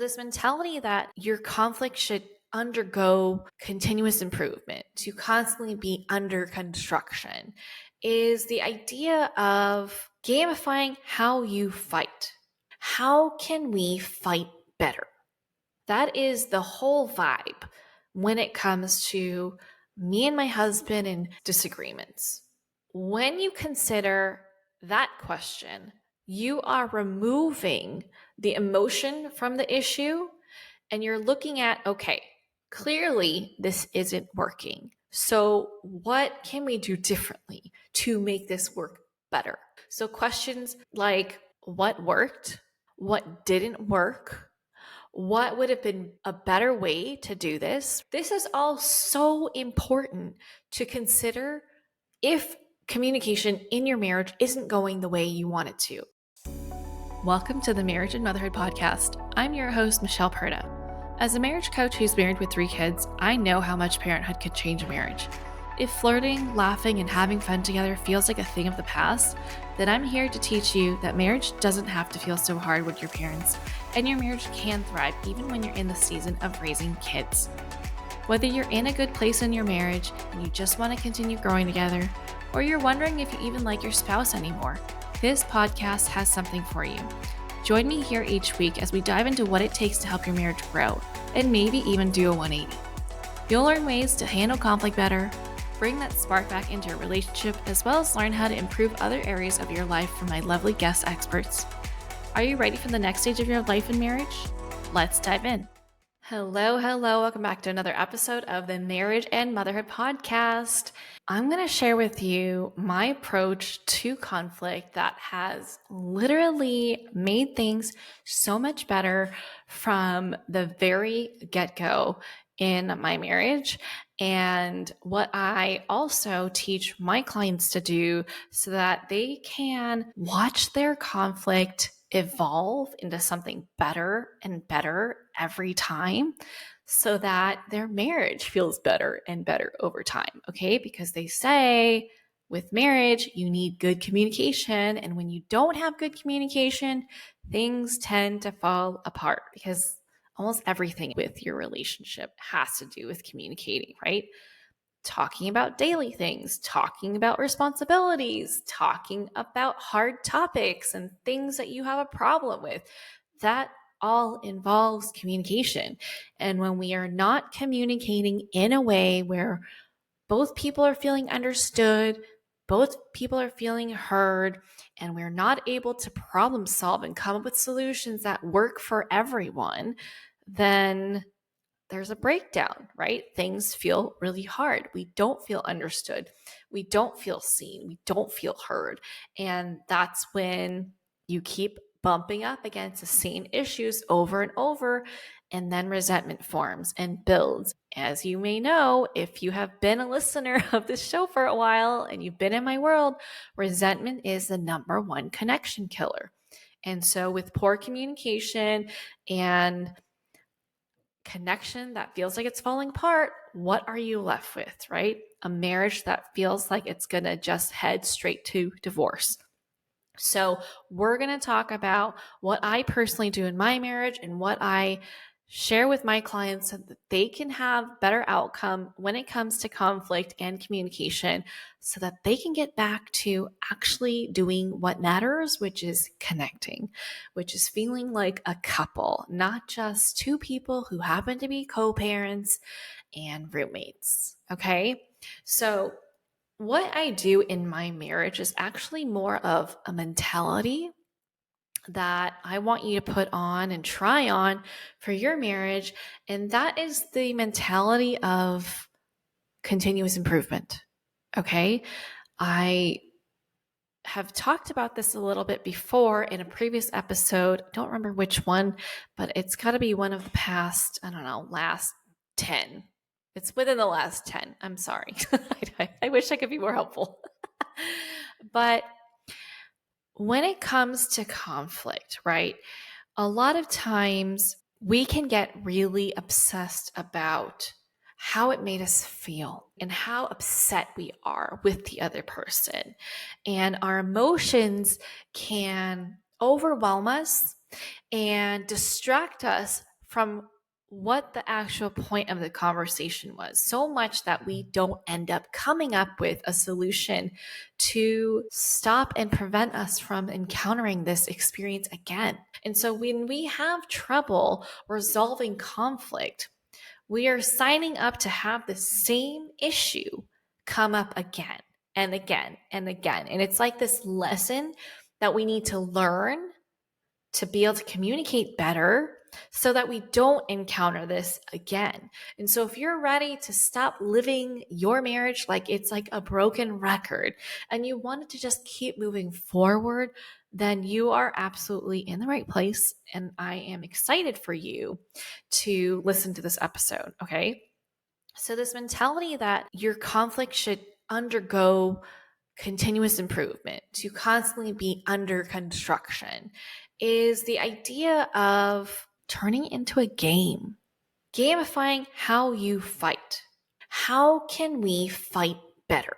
This mentality that your conflict should undergo continuous improvement, to constantly be under construction, is the idea of gamifying how you fight. How can we fight better? That is the whole vibe when it comes to me and my husband and disagreements. When you consider that question, you are removing the emotion from the issue and you're looking at, okay, clearly this isn't working. So, what can we do differently to make this work better? So, questions like what worked, what didn't work, what would have been a better way to do this? This is all so important to consider if communication in your marriage isn't going the way you want it to. Welcome to the Marriage and Motherhood Podcast. I'm your host, Michelle Perda. As a marriage coach who's married with 3 kids, I know how much parenthood could change a marriage. If flirting, laughing, and having fun together feels like a thing of the past, then I'm here to teach you that marriage doesn't have to feel so hard with your parents, and your marriage can thrive even when you're in the season of raising kids. Whether you're in a good place in your marriage and you just want to continue growing together, or you're wondering if you even like your spouse anymore, this podcast has something for you. Join me here each week as we dive into what it takes to help your marriage grow, and maybe even do a 180. You'll learn ways to handle conflict better, bring that spark back into your relationship, as well as learn how to improve other areas of your life from my lovely guest experts. Are you ready for the next stage of your life and marriage? Let's dive in. Hello. Welcome back to another episode of the Marriage and Motherhood Podcast. I'm going to share with you my approach to conflict that has literally made things so much better from the very get-go in my marriage, and what I also teach my clients to do so that they can watch their conflict evolve into something better and better every time, so that their marriage feels better and better over time, okay? Because they say with marriage, you need good communication. And when you don't have good communication, things tend to fall apart, because almost everything with your relationship has to do with communicating, right? Talking about daily things, talking about responsibilities, talking about hard topics and things that you have a problem with. That all involves communication. And when we are not communicating in a way where both people are feeling understood, both people are feeling heard, and we're not able to problem solve and come up with solutions that work for everyone, then there's a breakdown, right? Things feel really hard. We don't feel understood. We don't feel seen. We don't feel heard. And that's when you keep bumping up against the same issues over and over, and then resentment forms and builds. As you may know, if you have been a listener of this show for a while and you've been in my world, resentment is the number one connection killer. And so with poor communication and connection that feels like it's falling apart, what are you left with, right? A marriage that feels like it's going to just head straight to divorce. So we're going to talk about what I personally do in my marriage and what I share with my clients so that they can have better outcome when it comes to conflict and communication, so that they can get back to actually doing what matters, which is connecting, which is feeling like a couple, not just 2 people who happen to be co-parents and roommates. Okay. So what I do in my marriage is actually more of a mentality that I want you to put on and try on for your marriage. And that is the mentality of continuous improvement. Okay. I have talked about this a little bit before in a previous episode. I don't remember which one, but it's got to be one of the past, last 10. It's within the last 10. I'm sorry. I wish I could be more helpful. But when it comes to conflict, right, a lot of times we can get really obsessed about how it made us feel and how upset we are with the other person. And our emotions can overwhelm us and distract us from what the actual point of the conversation was, so much that we don't end up coming up with a solution to stop and prevent us from encountering this experience again. And so when we have trouble resolving conflict, we are signing up to have the same issue come up again and again and again. And it's like this lesson that we need to learn to be able to communicate better so that we don't encounter this again. And so if you're ready to stop living your marriage like it's like a broken record and you want it to just keep moving forward, then you are absolutely in the right place. And I am excited for you to listen to this episode. Okay. So this mentality that your conflict should undergo continuous improvement, to constantly be under construction, is the idea of turning it into a game, gamifying how you fight. How can we fight better?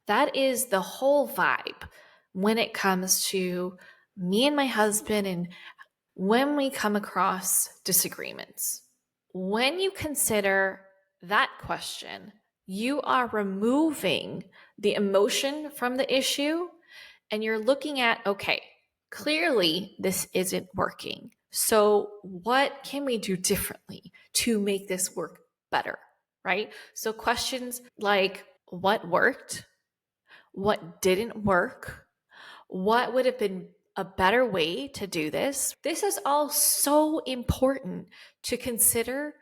That is the whole vibe when it comes to me and my husband and when we come across disagreements. When you consider that question, you are removing the emotion from the issue and you're looking at, okay, clearly this isn't working. So, what can we do differently to make this work better? Right? So, questions like what worked? What didn't work? What would have been a better way to do this? This is all so important to consider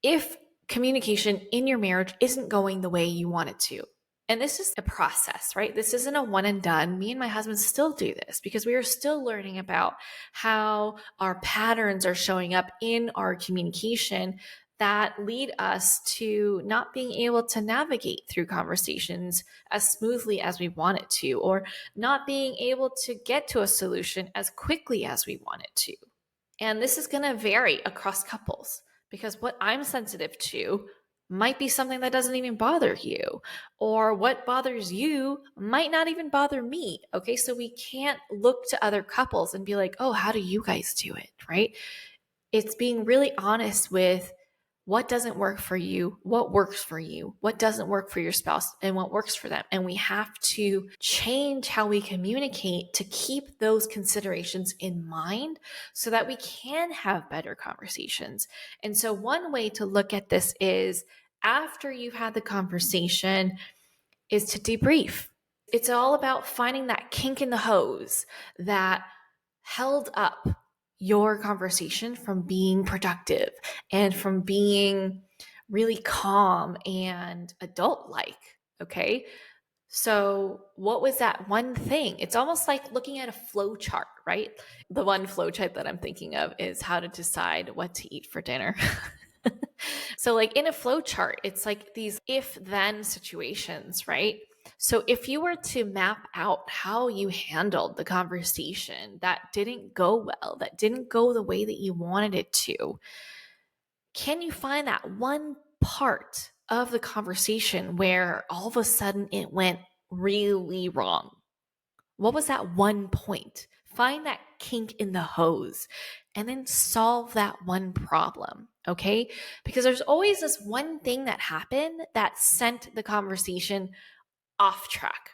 if communication in your marriage isn't going the way you want it to. And this is a process, right? This isn't a one and done. Me and my husband still do this because we are still learning about how our patterns are showing up in our communication that lead us to not being able to navigate through conversations as smoothly as we want it to, or not being able to get to a solution as quickly as we want it to. And this is going to vary across couples because what I'm sensitive to might be something that doesn't even bother you, or what bothers you might not even bother me. Okay, so we can't look to other couples and be like, oh, how do you guys do it, right? It's being really honest with what doesn't work for you, what works for you, what doesn't work for your spouse, and what works for them. And we have to change how we communicate to keep those considerations in mind so that we can have better conversations. And so one way to look at this is after you've had the conversation is to debrief. It's all about finding that kink in the hose that held up your conversation from being productive and from being really calm and adult-like, okay? So what was that one thing? It's almost like looking at a flow chart, right? The one flow chart that I'm thinking of is how to decide what to eat for dinner. So like in a flow chart, it's like these if-then situations, right? So if you were to map out how you handled the conversation that didn't go well, that didn't go the way that you wanted it to, can you find that one part of the conversation where all of a sudden it went really wrong? What was that one point? Find that kink in the hose and then solve that one problem, okay? Because there's always this one thing that happened that sent the conversation off track,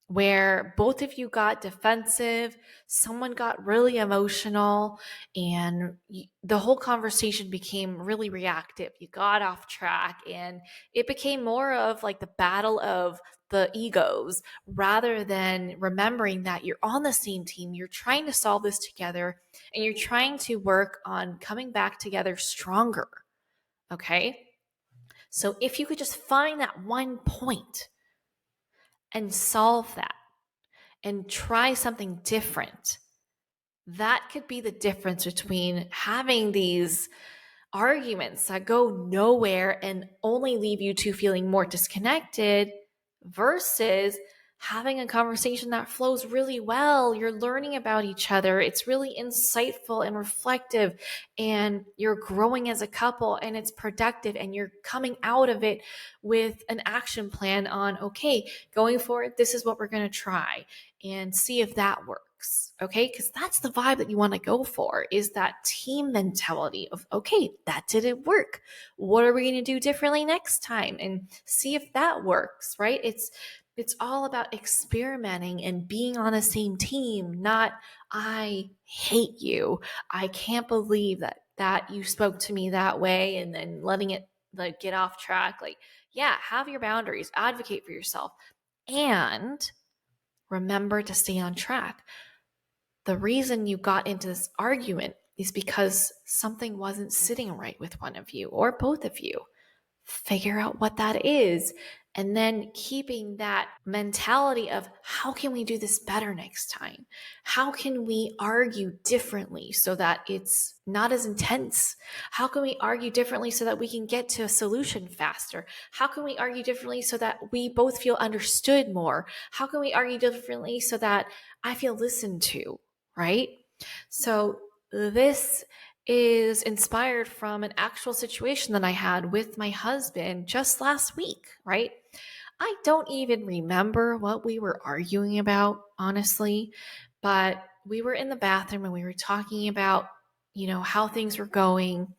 where both of you got defensive, someone got really emotional, and the whole conversation became really reactive. You got off track, and it became more of like the battle of the egos rather than remembering that you're on the same team, you're trying to solve this together, and you're trying to work on coming back together stronger. Okay? So if you could just find that one point and solve that and try something different, that could be the difference between having these arguments that go nowhere and only leave you two feeling more disconnected versus having a conversation that flows really well. You're learning about each other. It's really insightful and reflective, and you're growing as a couple, and it's productive, and you're coming out of it with an action plan on, okay, going forward, this is what we're going to try and see if that works. works. Okay. Because that's the vibe that you want to go for, is that team mentality of, okay, that didn't work. What are we going to do differently next time? And see if that works, right? It's all about experimenting and being on the same team, not I hate you. I can't believe that you spoke to me that way, and then letting it like get off track. Like, yeah, have your boundaries, advocate for yourself, and remember to stay on track. The reason you got into this argument is because something wasn't sitting right with one of you or both of you. Figure out what that is, and then keeping that mentality of how can we do this better next time? How can we argue differently so that it's not as intense? How can we argue differently so that we can get to a solution faster? How can we argue differently so that we both feel understood more? How can we argue differently so that I feel listened to, right? So this is inspired from an actual situation that I had with my husband just last week, right? I don't even remember what we were arguing about, honestly, but we were in the bathroom and we were talking about, how things were going,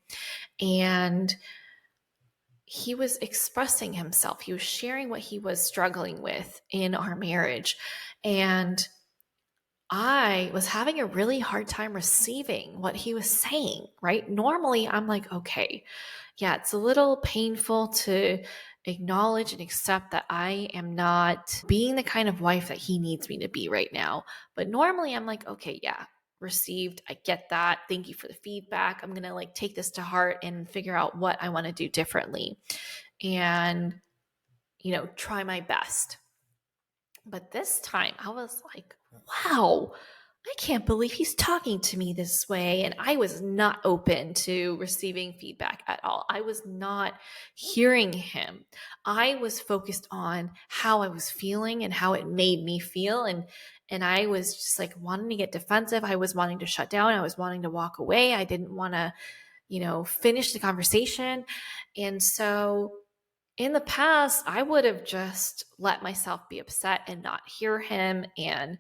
and he was expressing himself. He was sharing what he was struggling with in our marriage. And I was having a really hard time receiving what he was saying, right? Normally, I'm like, okay, yeah, it's a little painful to acknowledge and accept that I am not being the kind of wife that he needs me to be right now. But normally, I'm like, okay, yeah, received. I get that. Thank you for the feedback. I'm going to like take this to heart and figure out what I want to do differently and, try my best. But this time I was like, wow, I can't believe he's talking to me this way. And I was not open to receiving feedback at all. I was not hearing him. I was focused on how I was feeling and how it made me feel. And I was just like wanting to get defensive. I was wanting to shut down. I was wanting to walk away. I didn't want to, finish the conversation. And so in the past, I would have just let myself be upset and not hear him and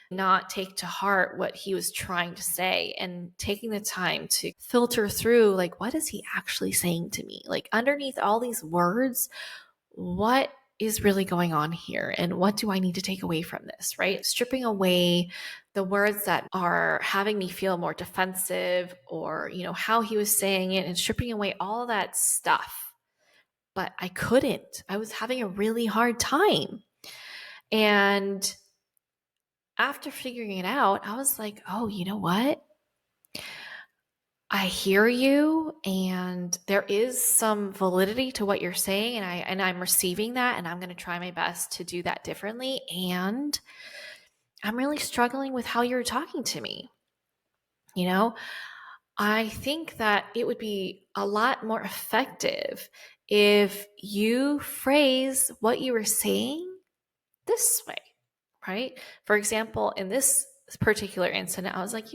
not take to heart what he was trying to say, and taking the time to filter through, like, what is he actually saying to me? Like, underneath all these words, what is really going on here? And what do I need to take away from this, right? Stripping away the words that are having me feel more defensive, or, how he was saying it, and stripping away all that stuff. But I couldn't. I was having a really hard time. And after figuring it out, I was like, oh, you know what? I hear you, and there is some validity to what you're saying, and I'm receiving that, and I'm going to try my best to do that differently. And I'm really struggling with how you're talking to me. I think that it would be a lot more effective if you phrase what you were saying this way, right? For example, in this particular incident, I was like,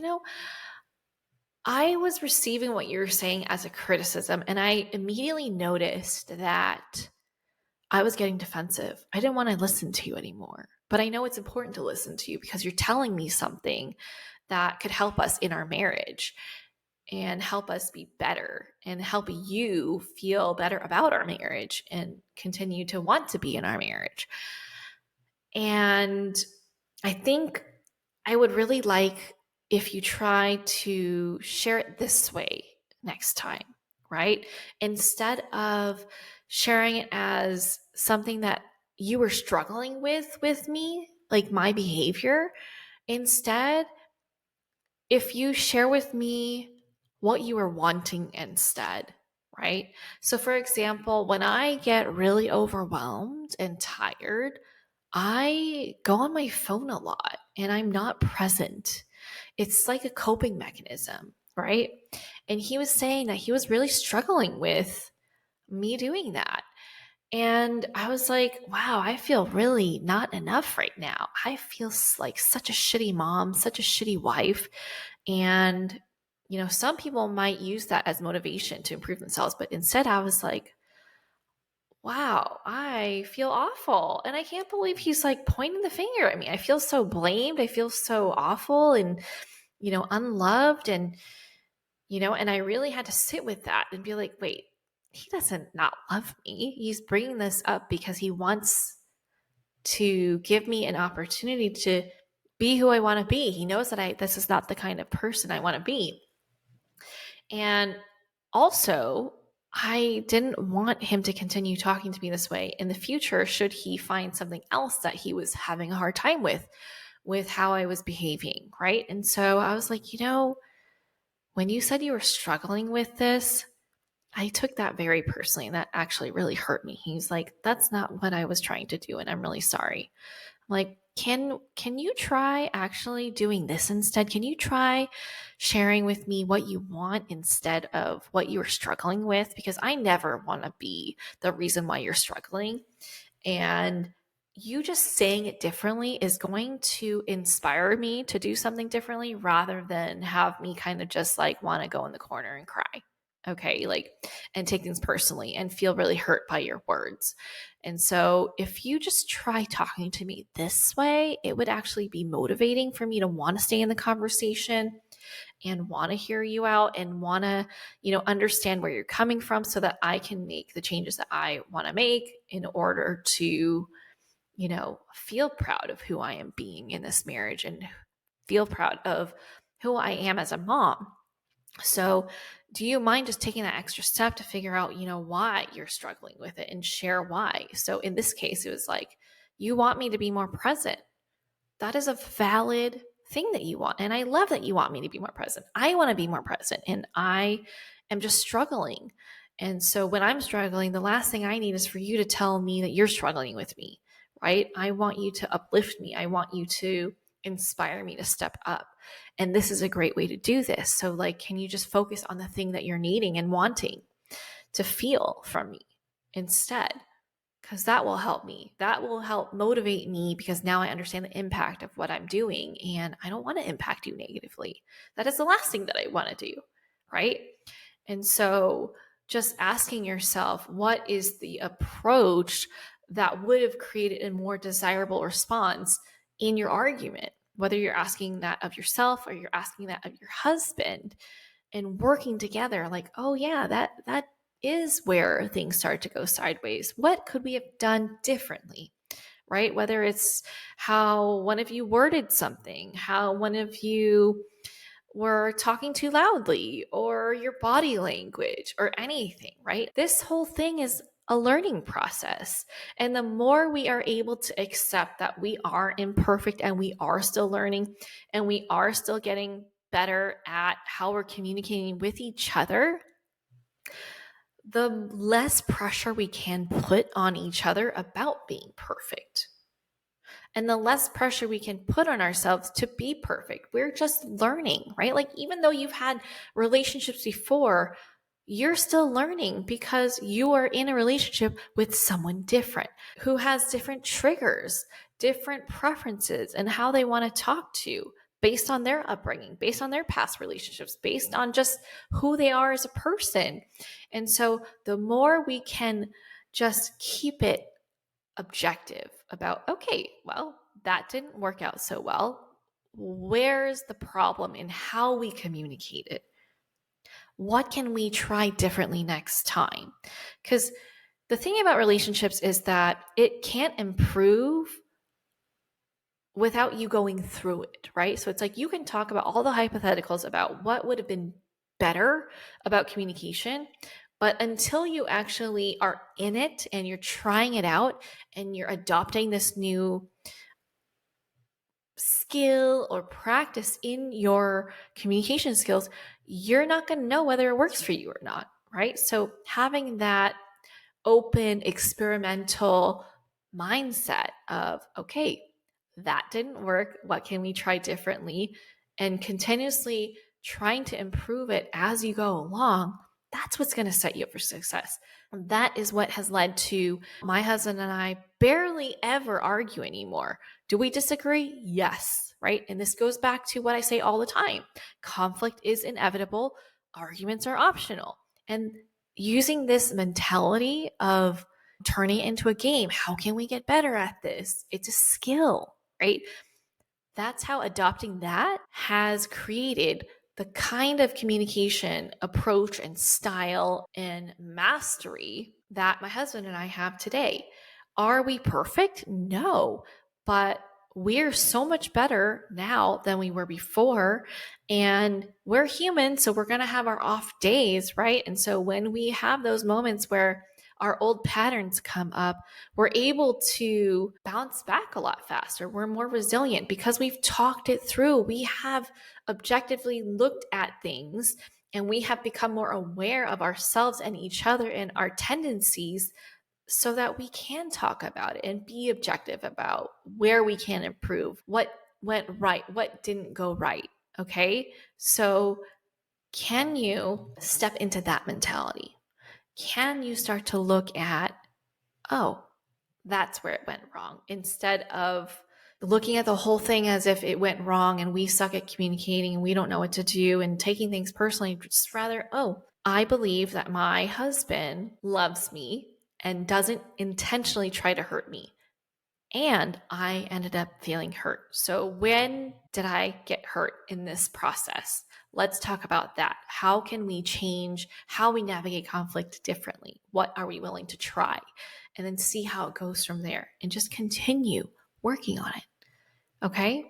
I was receiving what you were saying as a criticism, and I immediately noticed that I was getting defensive. I didn't want to listen to you anymore. But I know it's important to listen to you because you're telling me something that could help us in our marriage and help us be better and help you feel better about our marriage and continue to want to be in our marriage. And I think I would really like if you try to share it this way next time, right? Instead of sharing it as something that you were struggling with me, like my behavior, instead, if you share with me what you are wanting instead, right? So, for example, when I get really overwhelmed and tired, I go on my phone a lot and I'm not present. It's like a coping mechanism, right? And he was saying that he was really struggling with me doing that. And I was like, wow, I feel really not enough right now. I feel like such a shitty mom, such a shitty wife. And, some people might use that as motivation to improve themselves. But instead, I was like, wow, I feel awful. And I can't believe he's like pointing the finger at me. I feel so blamed. I feel so awful and, unloved. And I really had to sit with that and be like, wait, he doesn't not love me. He's bringing this up because he wants to give me an opportunity to be who I want to be. He knows that this is not the kind of person I want to be. And also, I didn't want him to continue talking to me this way in the future should he find something else that he was having a hard time with how I was behaving, right? And so I was like, when you said you were struggling with this, I took that very personally, and that actually really hurt me. He's like, that's not what I was trying to do, and I'm really sorry. I'm like, can you try actually doing this instead? Can you try sharing with me what you want instead of what you were struggling with? Because I never want to be the reason why you're struggling. And you just saying it differently is going to inspire me to do something differently rather than have me kind of just like want to go in the corner and cry. Okay, and take things personally and feel really hurt by your words. And so, if you just try talking to me this way, it would actually be motivating for me to want to stay in the conversation and want to hear you out and want to, understand where you're coming from so that I can make the changes that I want to make in order to, feel proud of who I am being in this marriage and feel proud of who I am as a mom. So, do you mind just taking that extra step to figure out, why you're struggling with it and share why? So, in this case, it was like, you want me to be more present. That is a valid thing that you want. And I love that you want me to be more present. I want to be more present and I am just struggling. And so, when I'm struggling, the last thing I need is for you to tell me that you're struggling with me, right? I want you to uplift me. I want you to inspire me to step up. And this is a great way to do this. So, can you just focus on the thing that you're needing and wanting to feel from me instead? Because that will help me. That will help motivate me because now I understand the impact of what I'm doing and I don't want to impact you negatively. That is the last thing that I want to do, right? And so just asking yourself, what is the approach that would have created a more desirable response in your argument? Whether you're asking that of yourself or you're asking that of your husband and working together, like, oh yeah, that is where things start to go sideways. What could we have done differently? Right? Whether it's how one of you worded something, how one of you were talking too loudly, or your body language, or anything, right? This whole thing is a learning process. And the more we are able to accept that we are imperfect and we are still learning and we are still getting better at how we're communicating with each other, the less pressure we can put on each other about being perfect. And the less pressure we can put on ourselves to be perfect. We're just learning, right? Even though you've had relationships before, you're still learning because you are in a relationship with someone different who has different triggers, different preferences, and how they want to talk to you based on their upbringing, based on their past relationships, based on just who they are as a person. And so the more we can just keep it objective about, okay, well, that didn't work out so well. Where's the problem in how we communicate it? What can we try differently next time? Because the thing about relationships is that it can't improve without you going through it, right? So it's like you can talk about all the hypotheticals about what would have been better about communication, but until you actually are in it and you're trying it out and you're adopting this new skill or practice in your communication skills, you're not going to know whether it works for you or not, right? So having that open, experimental mindset of, okay, that didn't work. What can we try differently? And continuously trying to improve it as you go along, that's what's going to set you up for success. And that is what has led to my husband and I barely ever argue anymore. Do we disagree? Yes, right? And this goes back to what I say all the time. Conflict is inevitable. Arguments are optional. And using this mentality of turning it into a game. How can we get better at this? It's a skill, right? That's how adopting that has created the kind of communication approach and style and mastery that my husband and I have today. Are we perfect? No, but we're so much better now than we were before. And we're human, so we're going to have our off days, right? And so when we have those moments where our old patterns come up, we're able to bounce back a lot faster. We're more resilient because we've talked it through. We have objectively looked at things and we have become more aware of ourselves and each other and our tendencies so that we can talk about it and be objective about where we can improve, what went right, what didn't go right. Okay. So, can you step into that mentality? Can you start to look at, oh, that's where it went wrong, instead of looking at the whole thing as if it went wrong and we suck at communicating and we don't know what to do and taking things personally, just rather, oh, I believe that my husband loves me and doesn't intentionally try to hurt me. And I ended up feeling hurt. So when did I get hurt in this process? Let's talk about that. How can we change how we navigate conflict differently? What are we willing to try? And then see how it goes from there and just continue working on it. Okay?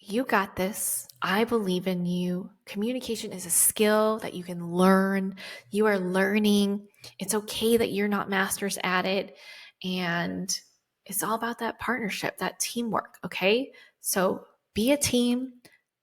You got this. I believe in you. Communication is a skill that you can learn. You are learning. It's okay that you're not masters at it. And it's all about that partnership, that teamwork, okay? So be a team,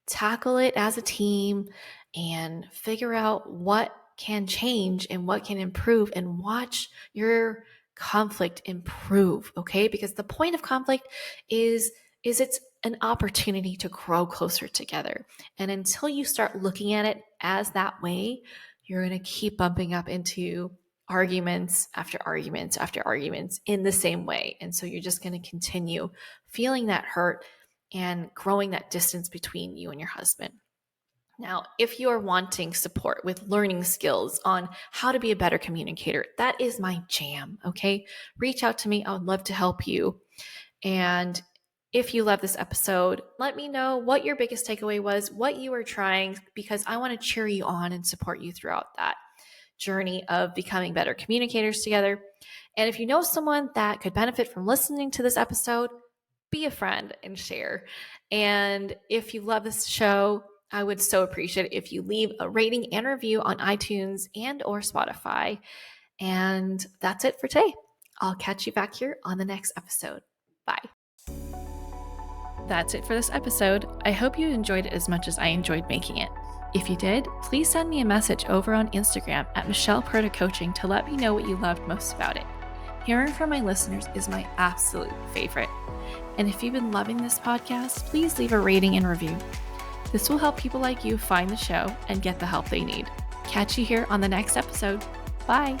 tackle it as a team, and figure out what can change and what can improve, and watch your conflict improve, okay? Because the point of conflict is it's an opportunity to grow closer together. And until you start looking at it as that way, you're going to keep bumping up into arguments after arguments after arguments in the same way. And so you're just going to continue feeling that hurt and growing that distance between you and your husband. Now, if you are wanting support with learning skills on how to be a better communicator, that is my jam, okay? Reach out to me. I would love to help you. And if you love this episode, let me know what your biggest takeaway was, what you are trying, because I want to cheer you on and support you throughout that journey of becoming better communicators together. And if you know someone that could benefit from listening to this episode, be a friend and share. And if you love this show, I would so appreciate it if you leave a rating and review on iTunes and or Spotify. And that's it for today. I'll catch you back here on the next episode. Bye. That's it for this episode. I hope you enjoyed it as much as I enjoyed making it. If you did, please send me a message over on Instagram at Michelle Perta Coaching to let me know what you loved most about it. Hearing from my listeners is my absolute favorite. And if you've been loving this podcast, please leave a rating and review. This will help people like you find the show and get the help they need. Catch you here on the next episode. Bye.